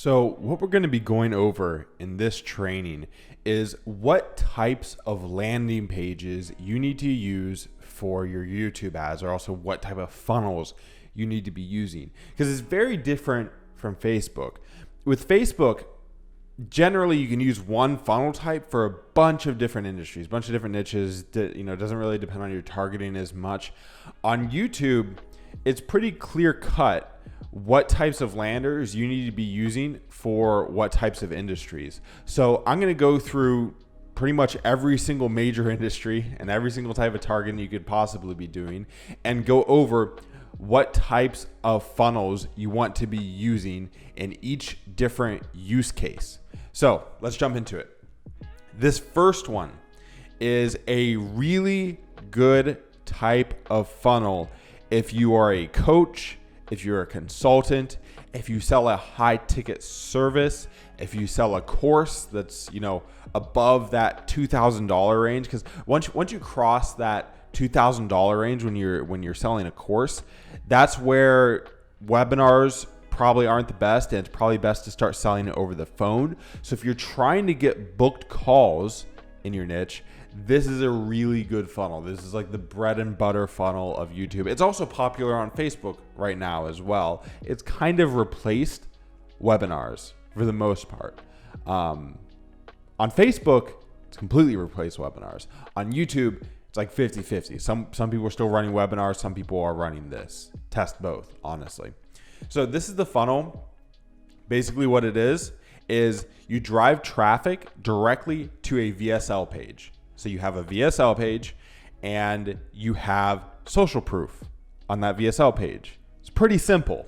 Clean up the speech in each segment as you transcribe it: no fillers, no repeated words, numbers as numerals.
So what we're going to be going over in this training is what types of landing pages you need to use for your YouTube ads, or also what type of funnels you need to be using, because it's very different from Facebook. With Facebook, generally you can use one funnel type for a bunch of different industries, bunch of different niches that, it doesn't really depend on your targeting as much. On YouTube, it's pretty clear cut what types of landers you need to be using for what types of industries. So I'm going to go through pretty much every single major industry and every single type of targeting you could possibly be doing, and go over what types of funnels you want to be using in each different use case. So let's jump into it. This first one is a really good type of funnel if you are a coach, if you're a consultant, if you sell a high ticket service, if you sell a course that's, above that $2,000 range. Because once you cross that $2,000 range when you're selling a course, that's where webinars probably aren't the best, and it's probably best to start selling it over the phone. So if you're trying to get booked calls in your niche, this is a really good funnel. This is like the bread and butter funnel of YouTube. It's also popular on Facebook right now as well. It's kind of replaced webinars for the most part. On Facebook, it's completely replaced webinars. On YouTube, it's like 50-50. Some people are still running webinars. Some people are running this. Test both, honestly. So this is the funnel. Basically what it is you drive traffic directly to a VSL page. So you have a VSL page and you have social proof on that VSL page. It's pretty simple.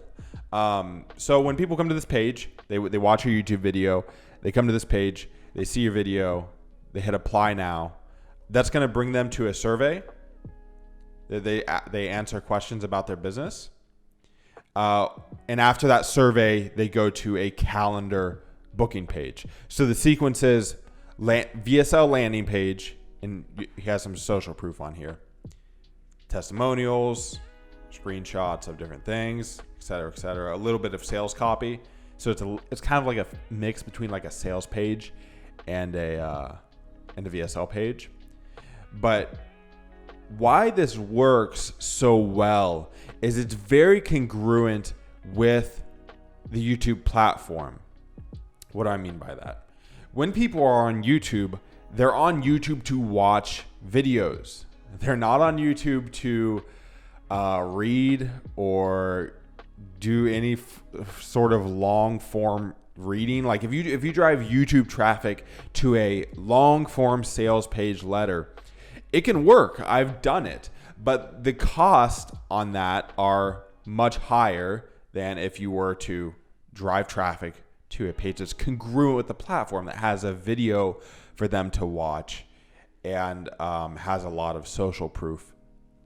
So when people come to this page, they watch your YouTube video, they come to this page, they see your video, they hit apply now. That's going to bring them to a survey. They answer questions about their business. And after that survey, they go to a calendar booking page. So the sequence is VSL landing page, and he has some social proof on here, testimonials, screenshots of different things, et cetera, a little bit of sales copy. So it's kind of like a mix between like a sales page and a VSL page. But why this works so well is it's very congruent with the YouTube platform. What do I mean by that? When people are on YouTube, they're on YouTube to watch videos. They're not on YouTube to read or do any sort of long form reading. Like if you drive YouTube traffic to a long form sales page letter, it can work. I've done it, but the cost on that are much higher than if you were to drive traffic to a page that's congruent with the platform, that has a video for them to watch and has a lot of social proof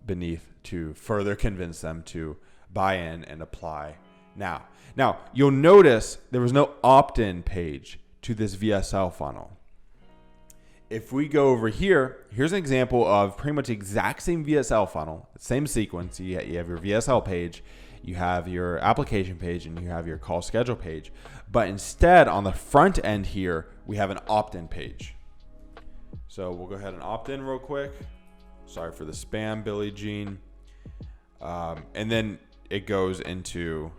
beneath to further convince them to buy in and apply now. Now, you'll notice there was no opt-in page to this VSL funnel. If we go over here, here's an example of pretty much the exact same VSL funnel, same sequence. You have your VSL page, you have your application page, and you have your call schedule page. But instead, on the front end here, we have an opt-in page. So we'll go ahead and opt in real quick. Sorry for the spam, Billie Jean. And then it goes into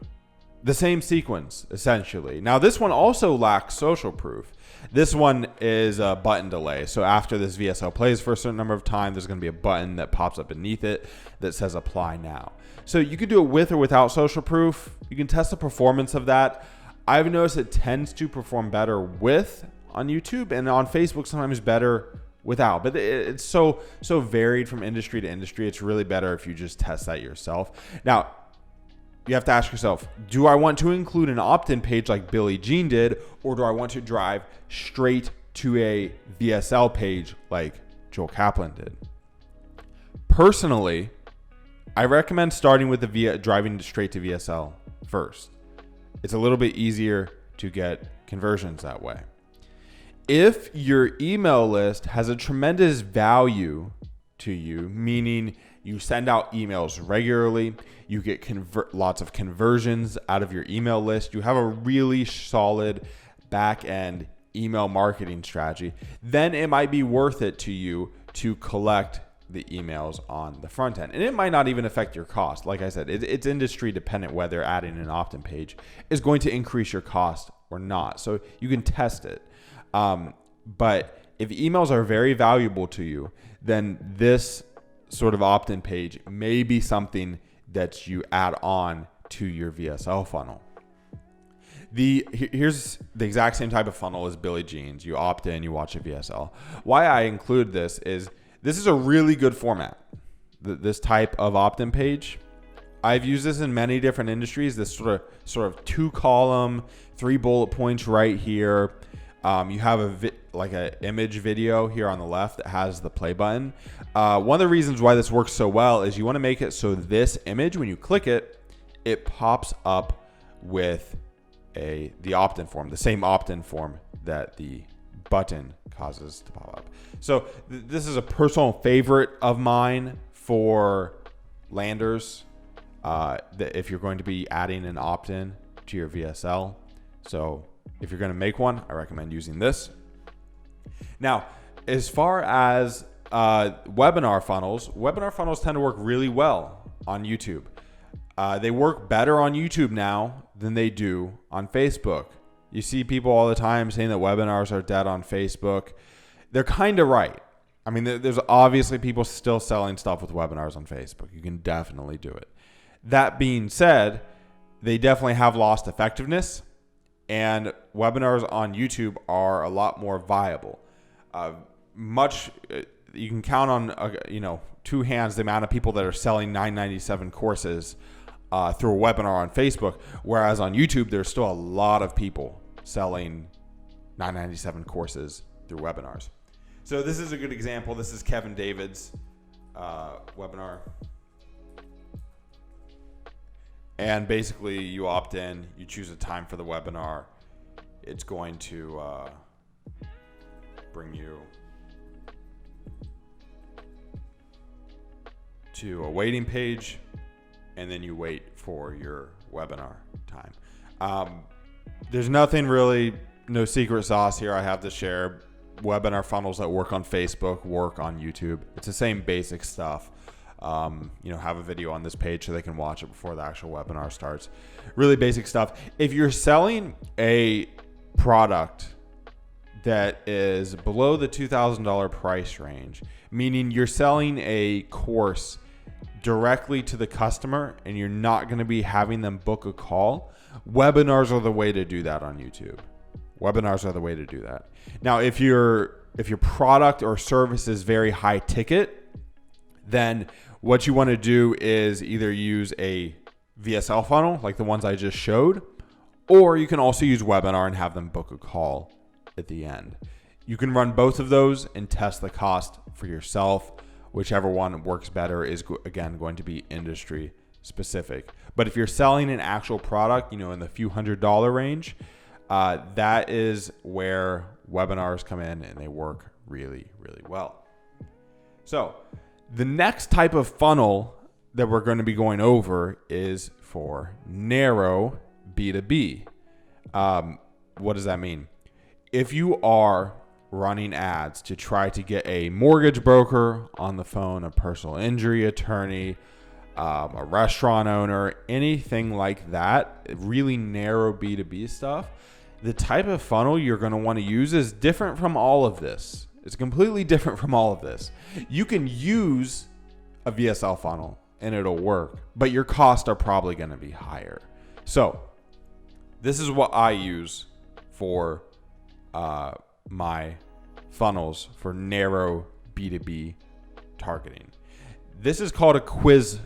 the same sequence, essentially. Now, this one also lacks social proof. This one is a button delay. So after this VSL plays for a certain number of times, there's going to be a button that pops up beneath it that says apply now. So you can do it with or without social proof. You can test the performance of that. I've noticed it tends to perform better with on YouTube, and on Facebook sometimes better without. But it's so varied from industry to industry. It's really better if you just test that yourself. Now, you have to ask yourself, do I want to include an opt-in page like Billie Jean did, or do I want to drive straight to a VSL page like Joel Kaplan did? Personally, I recommend starting with driving straight to VSL first. It's a little bit easier to get conversions that way. If your email list has a tremendous value to you, meaning You send out emails regularly. You get lots of conversions out of your email list. You have a really solid back end email marketing strategy. Then it might be worth it to you to collect the emails on the front end. And it might not even affect your cost. Like I said, it's industry dependent whether adding an opt-in page is going to increase your cost or not. So you can test it. But if emails are very valuable to you, then this sort of opt-in page may be something that you add on to your VSL funnel. Here's the exact same type of funnel as Billie Jean's. You opt in, you watch a VSL. Why I include this is a really good format. This type of opt-in page. I've used this in many different industries. This sort of 2-column, 3 bullet points right here. You have an image video here on the left that has the play button. One of the reasons why this works so well is you want to make it so this image, when you click it, it pops up with the opt-in form, the same opt-in form that the button causes to pop up. So this is a personal favorite of mine for landers. If you're going to be adding an opt-in to your VSL. So if you're going to make one, I recommend using this. Now, as far as webinar funnels tend to work really well on YouTube. They work better on YouTube now than they do on Facebook. You see people all the time saying that webinars are dead on Facebook. They're kind of right. I mean, there's obviously people still selling stuff with webinars on Facebook. You can definitely do it. That being said, they definitely have lost effectiveness, and webinars on YouTube are a lot more viable. You can count on 2 hands the amount of people that are selling $9.97 courses through a webinar on Facebook, whereas on YouTube there's still a lot of people selling $9.97 courses through webinars. So this is a good example. This is Kevin David's webinar. And basically you opt in, you choose a time for the webinar. It's going to bring you to a waiting page, and then you wait for your webinar time. There's nothing really, no secret sauce here I have to share. Webinar funnels that work on Facebook work on YouTube. It's the same basic stuff. Have a video on this page so they can watch it before the actual webinar starts. Really basic stuff. If you're selling a product that is below the $2,000 price range, meaning you're selling a course directly to the customer and you're not going to be having them book a call, webinars are the way to do that on YouTube. Webinars are the way to do that. Now, if your product or service is very high ticket, then what you want to do is either use a VSL funnel like the ones I just showed, or you can also use webinar and have them book a call at the end. You can run both of those and test the cost for yourself. Whichever one works better is, again, going to be industry specific. But if you're selling an actual product, in the few $100 range, that is where webinars come in and they work really, really well. So the next type of funnel that we're going to be going over is for narrow B2B. What does that mean? If you are running ads to try to get a mortgage broker on the phone, a personal injury attorney, a restaurant owner, anything like that, really narrow B2B stuff, the type of funnel you're going to want to use is different from all of this. It's completely different from all of this. You can use a VSL funnel and it'll work, but your costs are probably going to be higher. So this is what I use for my funnels for narrow B2B targeting. This is called a quiz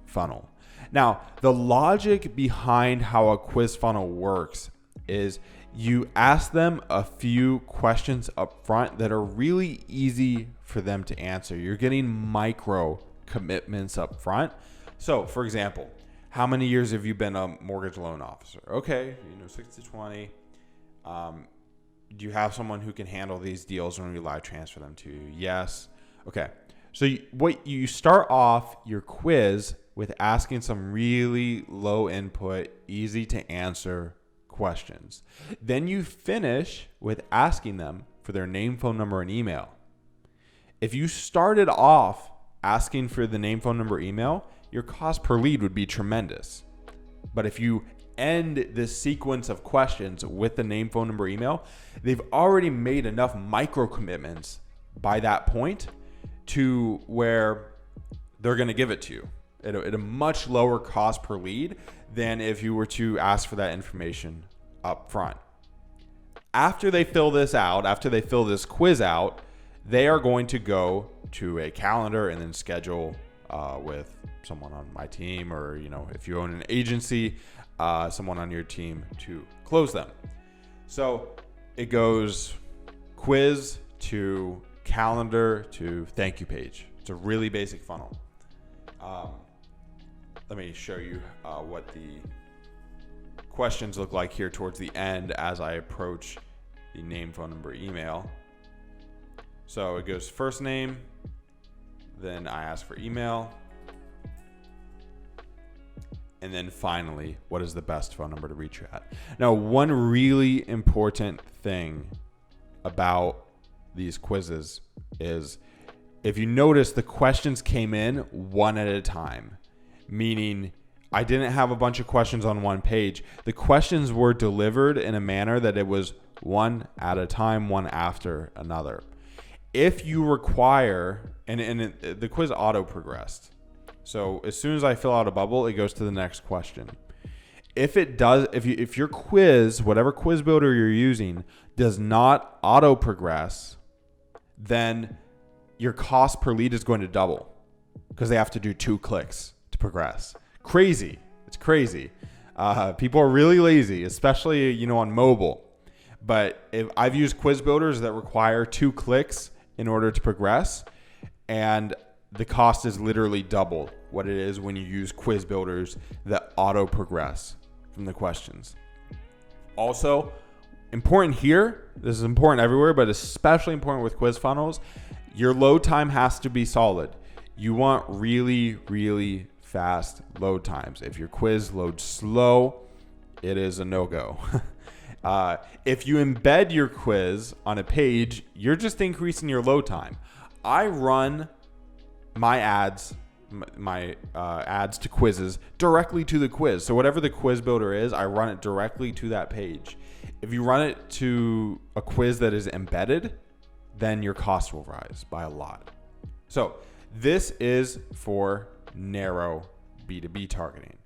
funnel. Now, the logic behind how a quiz funnel works is you ask them a few questions up front that are really easy for them to answer. You're getting micro commitments up front. So, for example, how many years have you been a mortgage loan officer? Okay, 6 to 20. Do you have someone who can handle these deals when we live transfer them to you? Yes. Okay. So you start off your quiz with asking some really low input, easy to answer questions. Then you finish with asking them for their name, phone number, and email. If you started off asking for the name, phone number, email, your cost per lead would be tremendous. But if you end this sequence of questions with the name, phone number, email, they've already made enough micro commitments by that point to where they're going to give it to you at a much lower cost per lead than if you were to ask for that information up front. After they fill this out, after they fill this quiz out, they are going to go to a calendar and then schedule with someone on my team, or if you own an agency, someone on your team to close them. So it goes quiz to calendar to thank you page. It's a really basic funnel. Let me show you what the questions look like here towards the end as I approach the name, phone number, email. So it goes first name, then I ask for email, and then finally, what is the best phone number to reach you at? Now, one really important thing about these quizzes is, if you notice, the questions came in one at a time, meaning I didn't have a bunch of questions on one page. The questions were delivered in a manner that it was one at a time, one after another. If you require, the quiz auto progressed. So as soon as I fill out a bubble, it goes to the next question. If it does, if your quiz, whatever quiz builder you're using, does not auto progress, then your cost per lead is going to double because they have to do 2 clicks to progress. Crazy. It's crazy. People are really lazy, especially, on mobile. But if I've used quiz builders that require 2 clicks in order to progress, and the cost is literally double what it is when you use quiz builders that auto progress from the questions. Also, important here, this is important everywhere, but especially important with quiz funnels, your load time has to be solid. You want really, really fast load times. If your quiz loads slow, it is a no-go. If you embed your quiz on a page, you're just increasing your load time. I run my ads to quizzes directly to the quiz. So whatever the quiz builder is, I run it directly to that page. If you run it to a quiz that is embedded, then your cost will rise by a lot. So this is for narrow B2B targeting.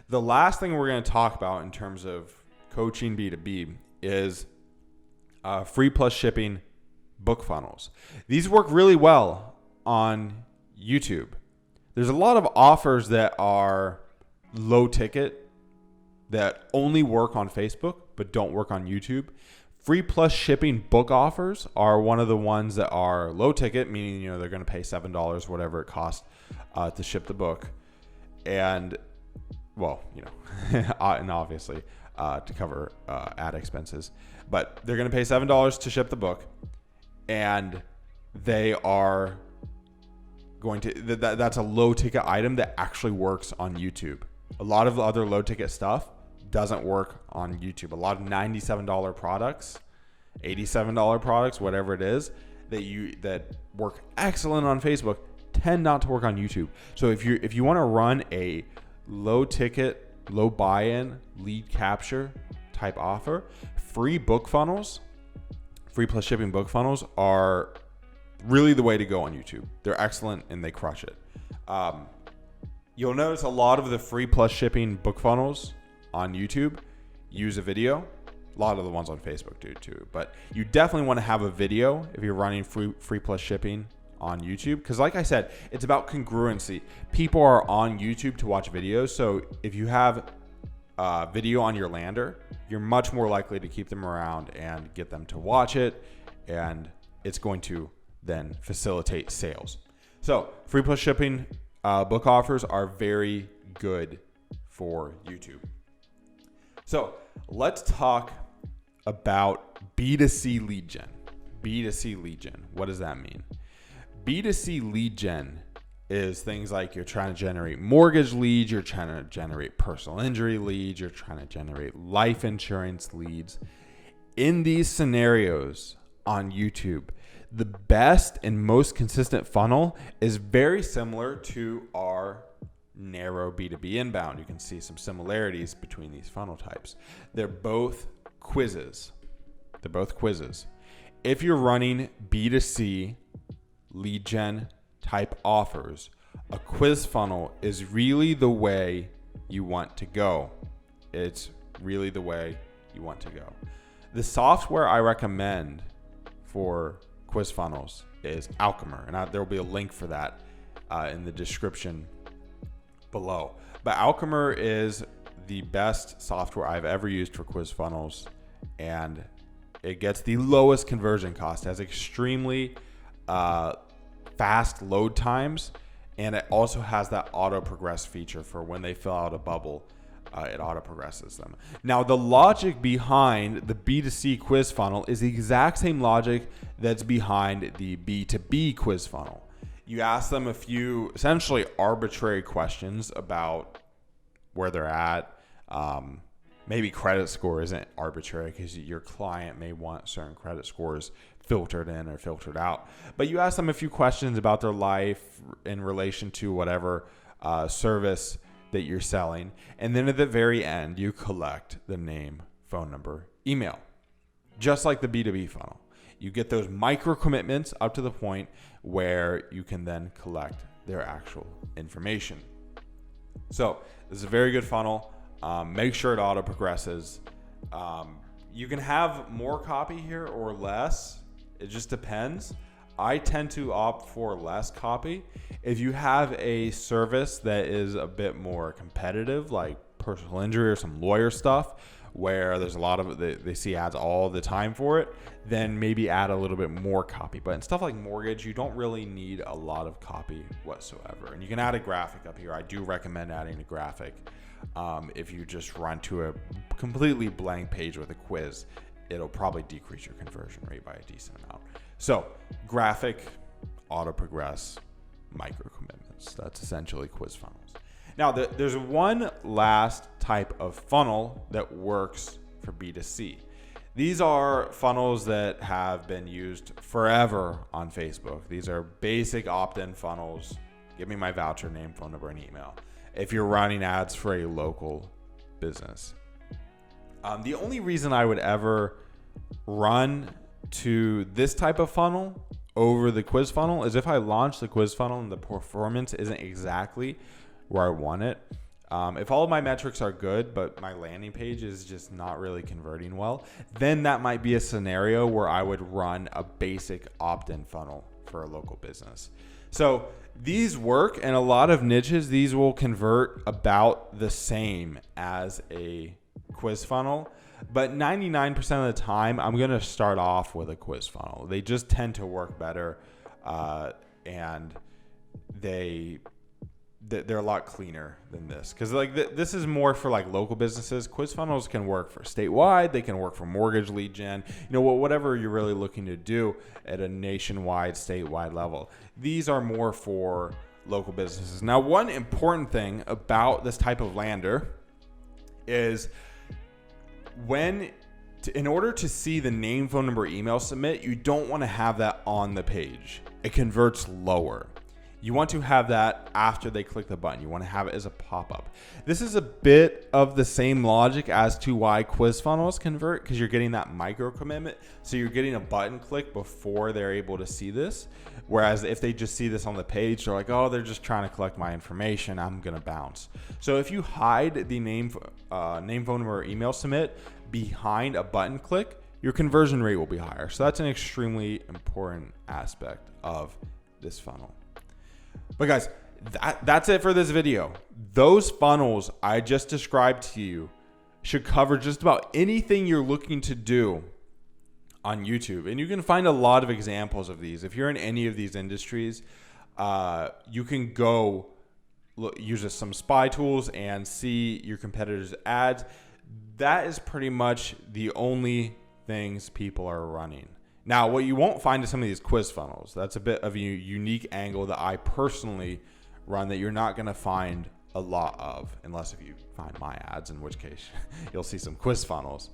The last thing we're going to talk about in terms of coaching B2B is free plus shipping book funnels. These work really well on YouTube. There's a lot of offers that are low ticket that only work on Facebook but don't work on YouTube. Free plus shipping book offers are one of the ones that are low ticket, meaning they're going to pay $7, whatever it costs to ship the book, and and obviously to cover ad expenses, but they're going to pay $7 to ship the book, and they are going to that's a low ticket item that actually works on YouTube. A lot of the other low ticket stuff doesn't work on YouTube. A lot of $97 products, $87 products, whatever it is, that work excellent on Facebook tend not to work on YouTube. So if you want to run a low ticket, low buy-in, lead capture type offer, free plus shipping book funnels are really the way to go on YouTube. They're excellent and they crush it. You'll notice a lot of the free plus shipping book funnels on YouTube use a video. A lot of the ones on Facebook do too, but you definitely want to have a video if you're running free plus shipping on YouTube, because like I said, it's about congruency. People are on YouTube to watch videos, so if you have video on your lander, you're much more likely to keep them around and get them to watch it, and it's going to then facilitate sales. So free plus shipping book offers are very good for YouTube. So let's talk about B2C lead gen. B2C lead gen. What does that mean? B2C lead gen is things like you're trying to generate mortgage leads, you're trying to generate personal injury leads, you're trying to generate life insurance leads. In these scenarios on YouTube, the best and most consistent funnel is very similar to our narrow B2B inbound. You can see some similarities between these funnel types. They're both quizzes. If you're running B2C lead gen type offers, a quiz funnel is really the way you want to go. It's really the way you want to go. The software I recommend for quiz funnels is Alchemer, and there will be a link for that in the description below. But Alchemer is the best software I've ever used for quiz funnels, and it gets the lowest conversion cost, has extremely fast load times, and it also has that auto progress feature for when they fill out a bubble, it auto progresses them. Now, the logic behind the B2C quiz funnel is the exact same logic that's behind the B2B quiz funnel. You ask them a few essentially arbitrary questions about where they're at. Maybe credit score isn't arbitrary because your client may want certain credit scores filtered in or filtered out. But you ask them a few questions about their life in relation to whatever service that you're selling. And then at the very end, you collect the name, phone number, email. Just like the B2B funnel. You get those micro commitments up to the point where you can then collect their actual information. So this is a very good funnel. Make sure it auto progresses. You can have more copy here or less. It just depends. I tend to opt for less copy. If you have a service that is a bit more competitive, like personal injury or some lawyer stuff, where there's a lot of they see ads all the time for it, then maybe add a little bit more copy. But in stuff like mortgage, you don't really need a lot of copy whatsoever. And you can add a graphic up here. I do recommend adding a graphic. If you just run to a completely blank page with a quiz, it'll probably decrease your conversion rate by a decent amount. So graphic, auto progress, micro commitments. That's essentially quiz funnels. Now, there's one last type of funnel that works for B2C. These are funnels that have been used forever on Facebook. These are basic opt-in funnels. Give me my voucher, name, phone number, and email. If you're running ads for a local business. The only reason I would ever run to this type of funnel over the quiz funnel is if I launch the quiz funnel and the performance isn't exactly where I want it. If all of my metrics are good, but my landing page is just not really converting well, then that might be a scenario where I would run a basic opt-in funnel for a local business. So these work, and a lot of niches, these will convert about the same as a quiz funnel. But 99% of the time, I'm going to start off with a quiz funnel. They just tend to work better, and they're a lot cleaner than this. Because this is more for like local businesses. Quiz funnels can work for statewide. They can work for mortgage lead gen. Whatever you're really looking to do at a nationwide, statewide level. These are more for local businesses. Now, one important thing about this type of lander is in order to see the name, phone number, email submit, you don't want to have that on the page. It converts lower. You want to have that after they click the button. You want to have it as a pop-up. This is a bit of the same logic as to why quiz funnels convert, because you're getting that micro commitment. So you're getting a button click before they're able to see this. Whereas if they just see this on the page, they're like, oh, they're just trying to collect my information. I'm going to bounce. So if you hide the name, phone number, or email submit behind a button click, your conversion rate will be higher. So that's an extremely important aspect of this funnel. But guys, that's it for this video. Those funnels I just described to you should cover just about anything you're looking to do on YouTube. And you can find a lot of examples of these. If you're in any of these industries, you can go use some spy tools and see your competitors' ads. That is pretty much the only things people are running. Now, what you won't find is some of these quiz funnels. That's a bit of a unique angle that I personally run that you're not going to find a lot of, unless if you find my ads, in which case you'll see some quiz funnels.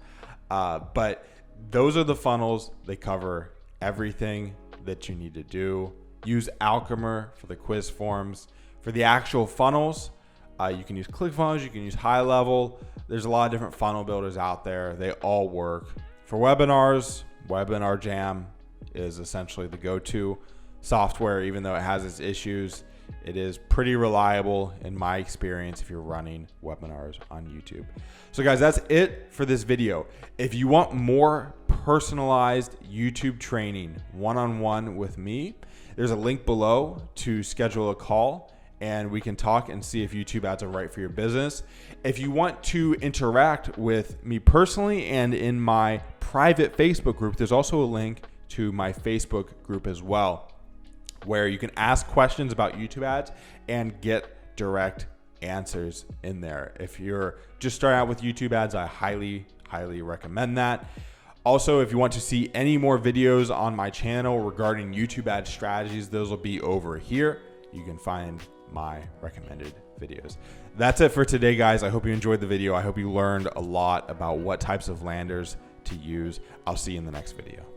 But those are the funnels. They cover everything that you need to do. Use Alchemer for the quiz forms. For the actual funnels, you can use ClickFunnels, you can use High Level. There's a lot of different funnel builders out there. They all work. For webinars, Webinar Jam is essentially the go-to software. Even though it has its issues, it is pretty reliable in my experience if you're running webinars on YouTube. So guys, that's it for this video. If you want more personalized YouTube training one-on-one with me, there's a link below to schedule a call and we can talk and see if YouTube ads are right for your business. If you want to interact with me personally and in my private Facebook group, there's also a link to my Facebook group as well, where you can ask questions about YouTube ads and get direct answers in there. If you're just starting out with YouTube ads, I highly recommend that. Also, if you want to see any more videos on my channel regarding YouTube ad strategies, those will be over here. You can find my recommended videos. That's it for today, guys. I hope you enjoyed the video. I hope you learned a lot about what types of landers to use. I'll see you in the next video.